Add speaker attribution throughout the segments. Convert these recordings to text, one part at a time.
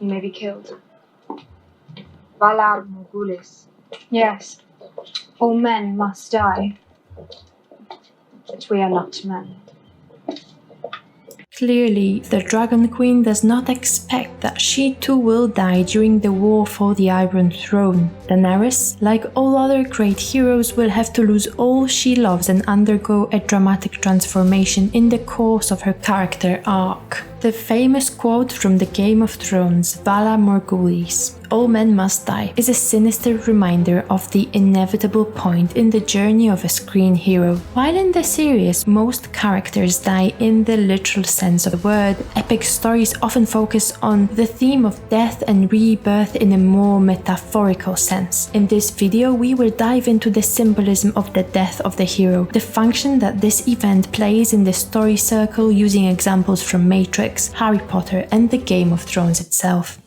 Speaker 1: he may be killed. Valar Morghulis.
Speaker 2: Yes, all men must die. But we are not men.
Speaker 3: Clearly, the Dragon Queen does not expect that she too will die during the war for the Iron Throne. Daenerys, like all other great heroes, will have to lose all she loves and undergo a dramatic transformation in the course of her character arc. The famous quote from the Game of Thrones, Valar Morghulis, "All men must die," is a sinister reminder of the inevitable point in the journey of a screen hero. While in the series most characters die in the literal sense of the word, epic stories often focus on the theme of death and rebirth in a more metaphorical sense. In this video we will dive into the symbolism of the death of the hero, the function that this event plays in the story circle using examples from Matrix, Harry Potter and the Game of Thrones itself.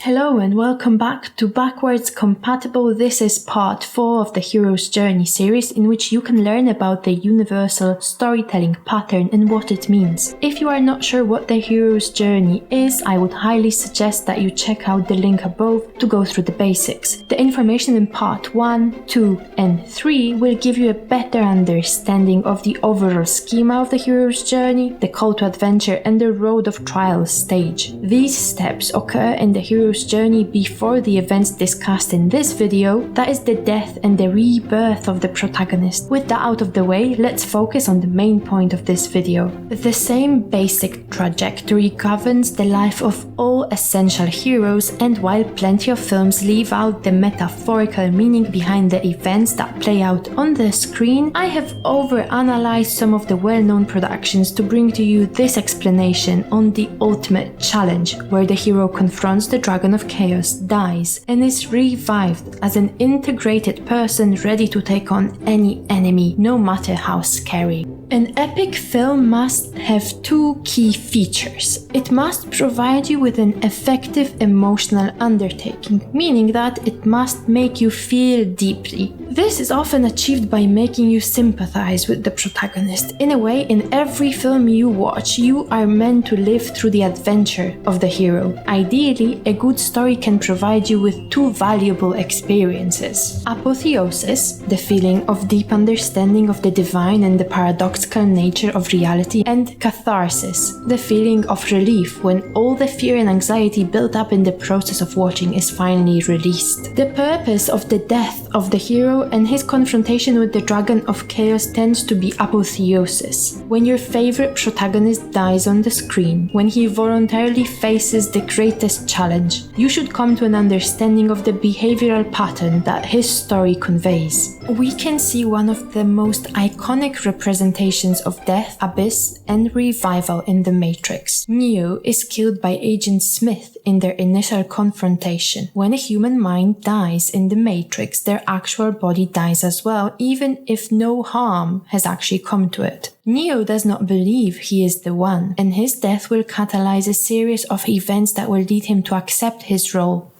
Speaker 3: Hello and welcome back to Backwards Compatible. This is part 4 of the Hero's Journey series, in which you can learn about the universal storytelling pattern and what it means. If you are not sure what the Hero's Journey is, I would highly suggest that you check out the link above to go through the basics. The information in part 1, 2 and 3 will give you a better understanding of the overall schema of the Hero's Journey, the call to adventure and the road of trial stage. These steps occur in the Hero's Journey before the events discussed in this video, that is the death and the rebirth of the protagonist. With that out of the way, let's focus on the main point of this video. The same basic trajectory governs the life of all essential heroes, and while plenty of films leave out the metaphorical meaning behind the events that play out on the screen, I have overanalyzed some of the well-known productions to bring to you this explanation on the ultimate challenge, where the hero confronts the Dragon of Chaos, dies, and is revived as an integrated person ready to take on any enemy, no matter how scary. An epic film must have two key features. It must provide you with an effective emotional undertaking, meaning that it must make you feel deeply. This is often achieved by making you sympathize with the protagonist. In a way, in every film you watch, you are meant to live through the adventure of the hero. Ideally, a good story can provide you with two valuable experiences. Apotheosis, the feeling of deep understanding of the divine and the paradoxical nature of reality, and catharsis, the feeling of relief when all the fear and anxiety built up in the process of watching is finally released. The purpose of the death of the hero and his confrontation with the Dragon of Chaos tends to be apotheosis, when your favorite protagonist dies on the screen, when he voluntarily faces the greatest challenge. You should come to an understanding of the behavioral pattern that his story conveys. We can see one of the most iconic representations of death, abyss, and revival in the Matrix. Neo is killed by Agent Smith in their initial confrontation. When a human mind dies in the Matrix, their actual body dies as well, even if no harm has actually come to it. Neo does not believe he is the one, and his death will catalyze a series of events that will lead him to accept his role.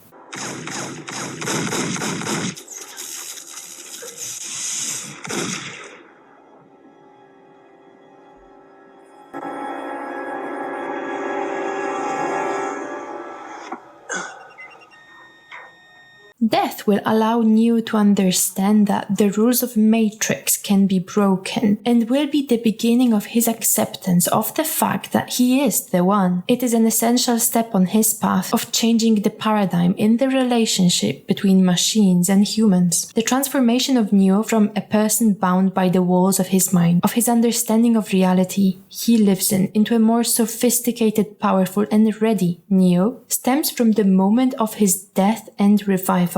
Speaker 3: Death will allow Neo to understand that the rules of Matrix can be broken, and will be the beginning of his acceptance of the fact that he is the one. It is an essential step on his path of changing the paradigm in the relationship between machines and humans. The transformation of Neo from a person bound by the walls of his mind, of his understanding of reality he lives in, into a more sophisticated, powerful and ready Neo stems from the moment of his death and revival.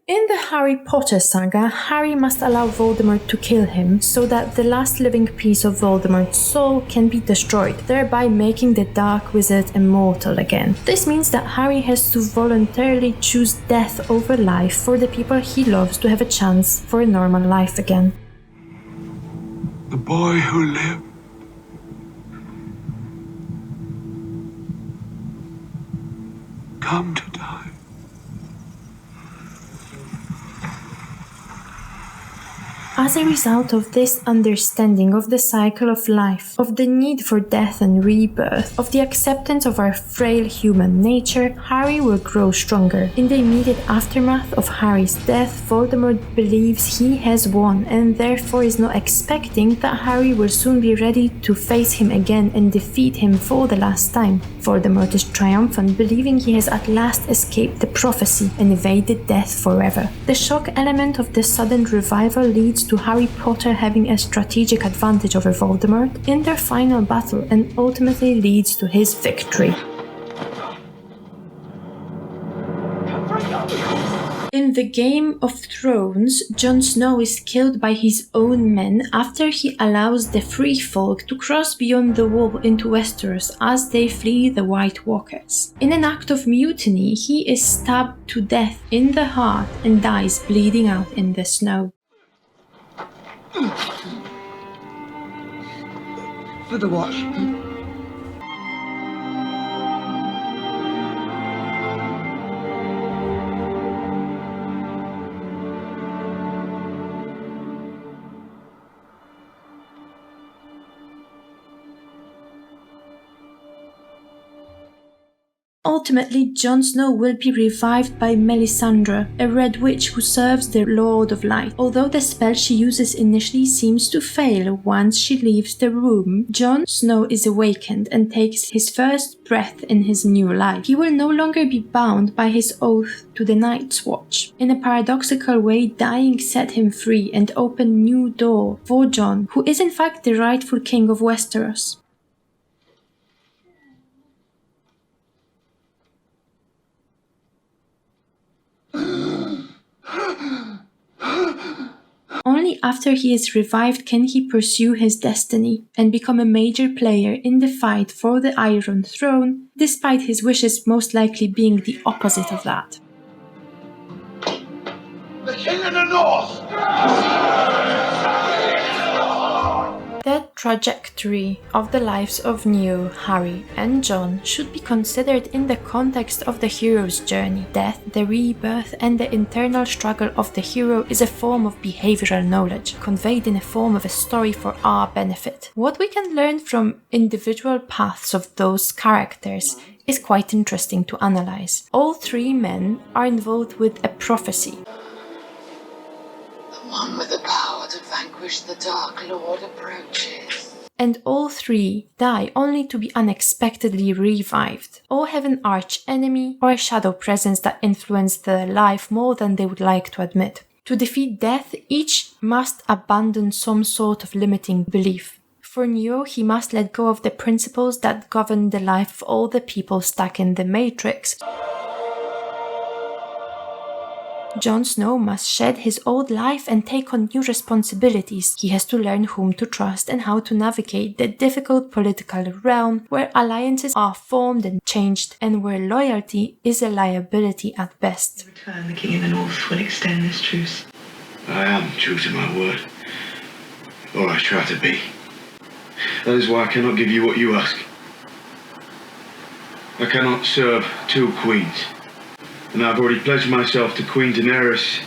Speaker 3: In the Harry Potter Saga, Harry must allow Voldemort to kill him so that the last living piece of Voldemort's soul can be destroyed, thereby making the Dark Wizard immortal again. This means that Harry has to voluntarily choose death over life for the people he loves to have a chance for a normal life again.
Speaker 4: The boy who lived come to die.
Speaker 3: As a result of this understanding of the cycle of life, of the need for death and rebirth, of the acceptance of our frail human nature, Harry will grow stronger. In the immediate aftermath of Harry's death, Voldemort believes he has won and therefore is not expecting that Harry will soon be ready to face him again and defeat him for the last time. Voldemort is triumphant, believing he has at last escaped the prophecy and evaded death forever. The shock element of the sudden revival leads to Harry Potter having a strategic advantage over Voldemort in their final battle and ultimately leads to his victory. In the Game of Thrones, Jon Snow is killed by his own men after he allows the Free Folk to cross beyond the wall into Westeros as they flee the White Walkers. In an act of mutiny, he is stabbed to death in the heart and dies bleeding out in the snow.
Speaker 5: For the watch.
Speaker 3: Ultimately, Jon Snow will be revived by Melisandre, a red witch who serves the Lord of Light. Although the spell she uses initially seems to fail once she leaves the room, Jon Snow is awakened and takes his first breath in his new life. He will no longer be bound by his oath to the Night's Watch. In a paradoxical way, dying set him free and opened new door for Jon, who is in fact the rightful king of Westeros. Only after he is revived can he pursue his destiny and become a major player in the fight for the Iron Throne, despite his wishes most likely being the opposite of that.
Speaker 4: The King of the North!
Speaker 3: The trajectory of the lives of Neo, Harry, and Jon should be considered in the context of the hero's journey. Death, the rebirth, and the internal struggle of the hero is a form of behavioral knowledge, conveyed in a form of a story for our benefit. What we can learn from individual paths of those characters is quite interesting to analyze. All three men are involved with a prophecy.
Speaker 5: The one with the power to vanquish the Dark Lord approaches.
Speaker 3: And all three die only to be unexpectedly revived. All have an arch enemy or a shadow presence that influenced their life more than they would like to admit. To defeat death, each must abandon some sort of limiting belief. For Neo, he must let go of the principles that govern the life of all the people stuck in the Matrix. Jon Snow must shed his old life and take on new responsibilities. He has to learn whom to trust and how to navigate the difficult political realm where alliances are formed and changed and where loyalty is a liability at best.
Speaker 6: In return, the King of the North will extend this truce.
Speaker 4: I am true to my word. Or I try to be. That is why I cannot give you what you ask. I cannot serve two queens. And I've already pledged myself to Queen Daenerys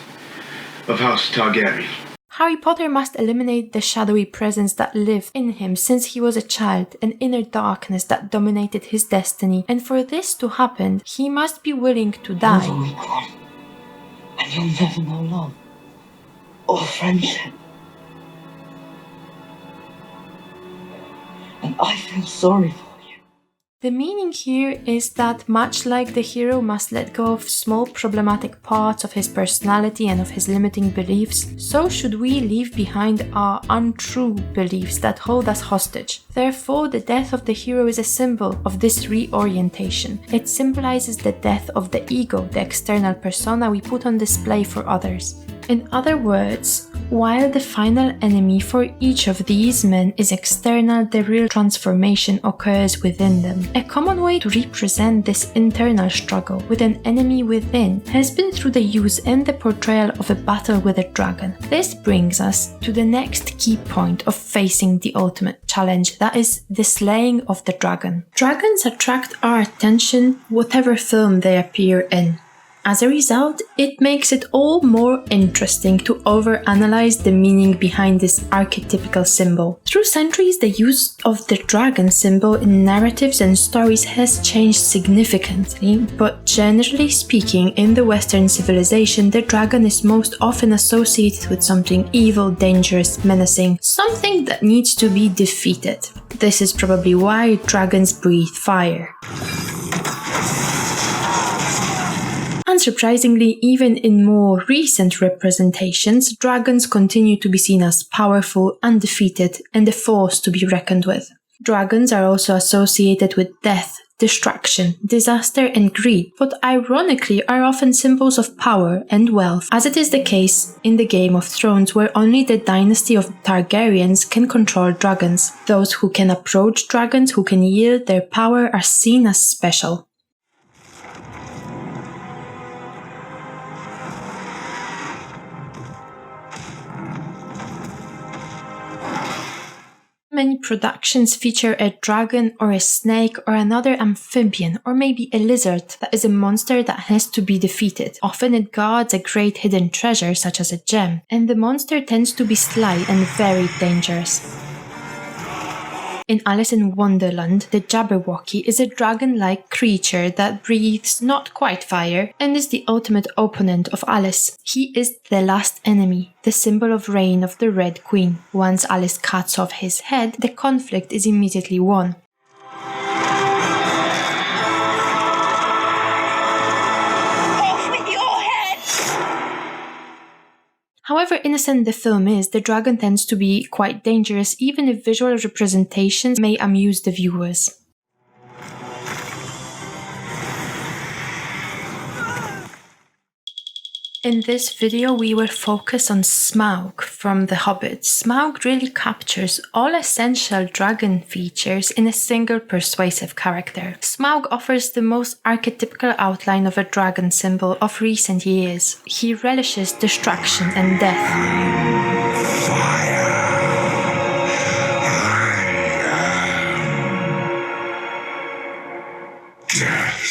Speaker 4: of House Targaryen.
Speaker 3: Harry Potter must eliminate the shadowy presence that lived in him since he was a child, an inner darkness that dominated his destiny, and for this to happen, he must be willing to die.
Speaker 5: You'll be gone, and you'll never know love or friendship. And I feel sorry for you.
Speaker 3: The meaning here is that much like the hero must let go of small problematic parts of his personality and of his limiting beliefs, so should we leave behind our untrue beliefs that hold us hostage. Therefore, the death of the hero is a symbol of this reorientation. It symbolizes the death of the ego, the external persona we put on display for others. In other words, while the final enemy for each of these men is external, the real transformation occurs within them. A common way to represent this internal struggle with an enemy within has been through the use and the portrayal of a battle with a dragon. This brings us to the next key point of facing the ultimate challenge, that is the slaying of the dragon. Dragons attract our attention whatever film they appear in. As a result, it makes it all more interesting to overanalyze the meaning behind this archetypical symbol. Through centuries, the use of the dragon symbol in narratives and stories has changed significantly, but generally speaking, in the Western civilization, the dragon is most often associated with something evil, dangerous, menacing, something that needs to be defeated. This is probably why dragons breathe fire. Unsurprisingly, even in more recent representations, dragons continue to be seen as powerful, undefeated, and a force to be reckoned with. Dragons are also associated with death, destruction, disaster, and greed, but ironically are often symbols of power and wealth, as it is the case in the Game of Thrones, where only the dynasty of Targaryens can control dragons. Those who can approach dragons, who can yield their power, are seen as special. Many productions feature a dragon or a snake or another amphibian or maybe a lizard that is a monster that has to be defeated. Often it guards a great hidden treasure such as a gem, and the monster tends to be sly and very dangerous. In Alice in Wonderland, the Jabberwocky is a dragon-like creature that breathes not quite fire and is the ultimate opponent of Alice. He is the last enemy, the symbol of reign of the Red Queen. Once Alice cuts off his head, the conflict is immediately won. However innocent the film is, the dragon tends to be quite dangerous, even if visual representations may amuse the viewers. In this video, we will focus on Smaug from The Hobbit. Smaug really captures all essential dragon features in a single persuasive character. Smaug offers the most archetypical outline of a dragon symbol of recent years. He relishes destruction and death.
Speaker 7: Fire. I am death.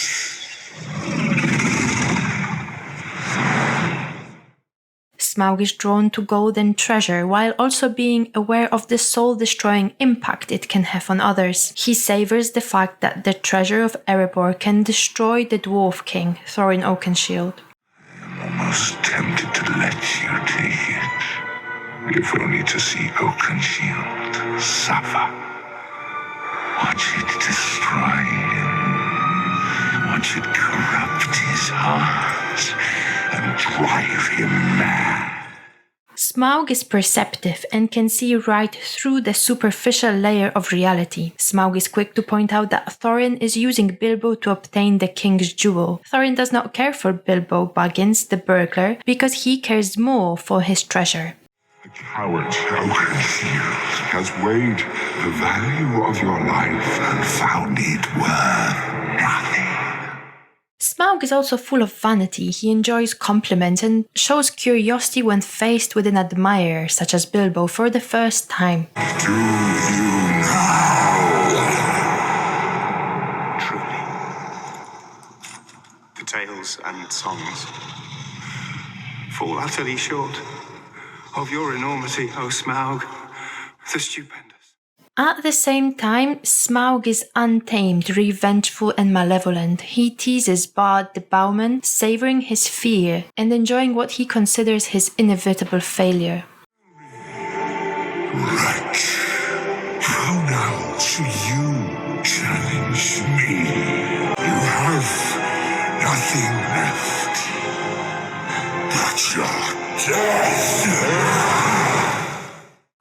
Speaker 3: Smaug is drawn to gold and treasure, while also being aware of the soul-destroying impact it can have on others. He savors the fact that the treasure of Erebor can destroy the Dwarf King, Thorin Oakenshield.
Speaker 7: I'm almost tempted to let you take it, if only to see Oakenshield suffer. Watch it destroy him. Watch it corrupt his heart and drive him mad.
Speaker 3: Smaug is perceptive and can see right through the superficial layer of reality. Smaug is quick to point out that Thorin is using Bilbo to obtain the king's jewel. Thorin does not care for Bilbo Baggins, the burglar, because he cares more for his treasure.
Speaker 7: The coward Oakenshield has weighed the value of your life and found it worth nothing.
Speaker 3: Smaug is also full of vanity. He enjoys compliments and shows curiosity when faced with an admirer, such as Bilbo, for the first time.
Speaker 7: Do you now?
Speaker 8: Truly, the tales and songs fall utterly short of your enormity, O Smaug, the stupendous.
Speaker 3: At the same time, Smaug is untamed, revengeful and malevolent. He teases Bard the Bowman, savouring his fear and enjoying what he considers his inevitable failure.
Speaker 7: Wretch, how now shall you challenge me? You have nothing left but your death.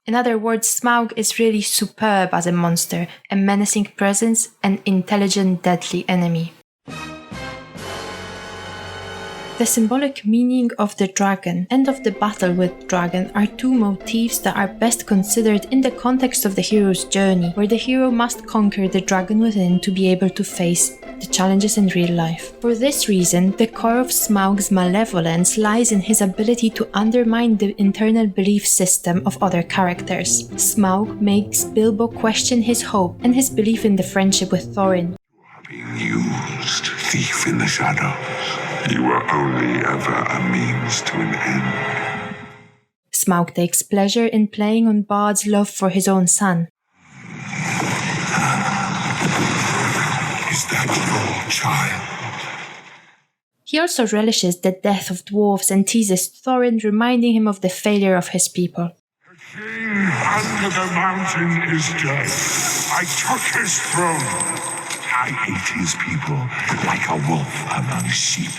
Speaker 3: In other words, Smaug is really superb as a monster, a menacing presence, an intelligent, deadly enemy. The symbolic meaning of the dragon and of the battle with dragon are two motifs that are best considered in the context of the hero's journey, where the hero must conquer the dragon within to be able to face the challenges in real life. For this reason, the core of Smaug's malevolence lies in his ability to undermine the internal belief system of other characters. Smaug makes Bilbo question his hope and his belief in the friendship with Thorin.
Speaker 7: You are being used, thief in the shadows. You were only ever a means to an end.
Speaker 3: Smaug takes pleasure in playing on Bard's love for his own son.
Speaker 7: Is that your child?
Speaker 3: He also relishes the death of dwarves and teases Thorin, reminding him of the failure of his people.
Speaker 7: The king under the mountain is dead. I took his throne. I ate his people like a wolf among sheep.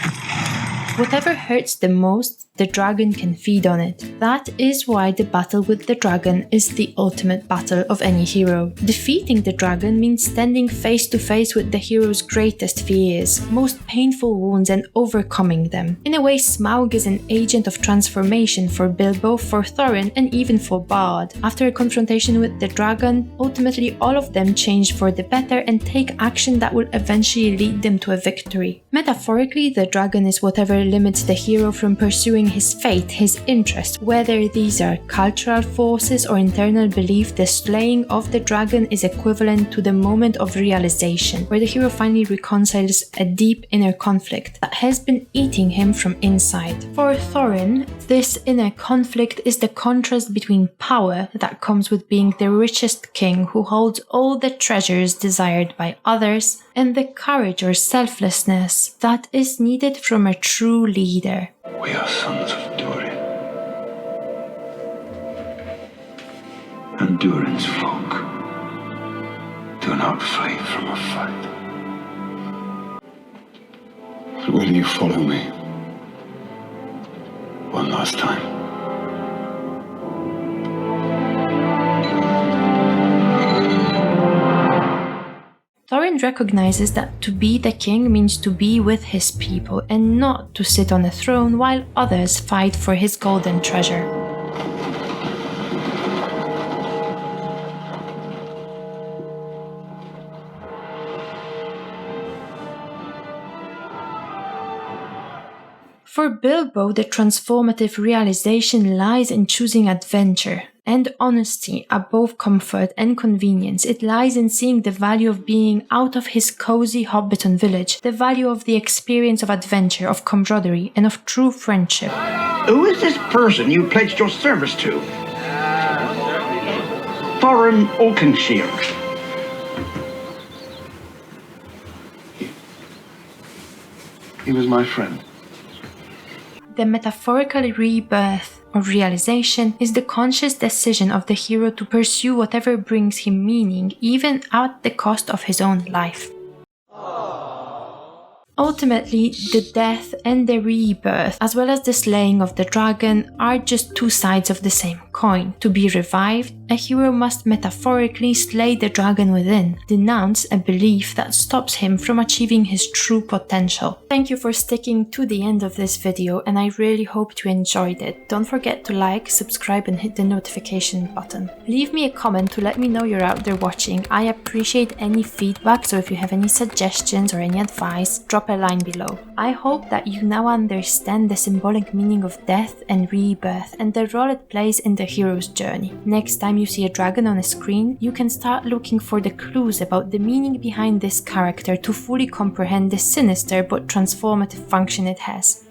Speaker 3: Whatever hurts the most, the dragon can feed on it. That is why the battle with the dragon is the ultimate battle of any hero. Defeating the dragon means standing face to face with the hero's greatest fears, most painful wounds, and overcoming them. In a way, Smaug is an agent of transformation for Bilbo, for Thorin, and even for Bard. After a confrontation with the dragon, ultimately all of them change for the better and take action that will eventually lead them to a victory. Metaphorically, the dragon is whatever limits the hero from pursuing his fate, his interest. Whether these are cultural forces or internal belief, the slaying of the dragon is equivalent to the moment of realization, where the hero finally reconciles a deep inner conflict that has been eating him from inside. For Thorin, this inner conflict is the contrast between power that comes with being the richest king who holds all the treasures desired by others, and the courage or selflessness that is needed from a true leader.
Speaker 7: We are sons of Thorin. And Durin's folk do not flee from a fight. Will you follow me? One last time.
Speaker 3: Thorin recognizes that to be the king means to be with his people and not to sit on a throne while others fight for his golden treasure. For Bilbo, the transformative realization lies in choosing adventure and honesty above comfort and convenience. It lies in seeing the value of being out of his cozy Hobbiton village, the value of the experience of adventure, of camaraderie, and of true friendship.
Speaker 9: Who is this person you pledged your service to? Thorin Oakenshield.
Speaker 7: He was my friend.
Speaker 3: The metaphorical rebirth or realization is the conscious decision of the hero to pursue whatever brings him meaning, even at the cost of his own life. Ultimately, the death and the rebirth, as well as the slaying of the dragon, are just two sides of the same coin. To be revived, a hero must metaphorically slay the dragon within, denounce a belief that stops him from achieving his true potential. Thank you for sticking to the end of this video, and I really hope you enjoyed it. Don't forget to like, subscribe, and hit the notification button. Leave me a comment to let me know you're out there watching. I appreciate any feedback, so if you have any suggestions or any advice, drop a line below. I hope that you now understand the symbolic meaning of death and rebirth and the role it plays in the hero's journey. Next time you see a dragon on a screen, you can start looking for the clues about the meaning behind this character to fully comprehend the sinister but transformative function it has.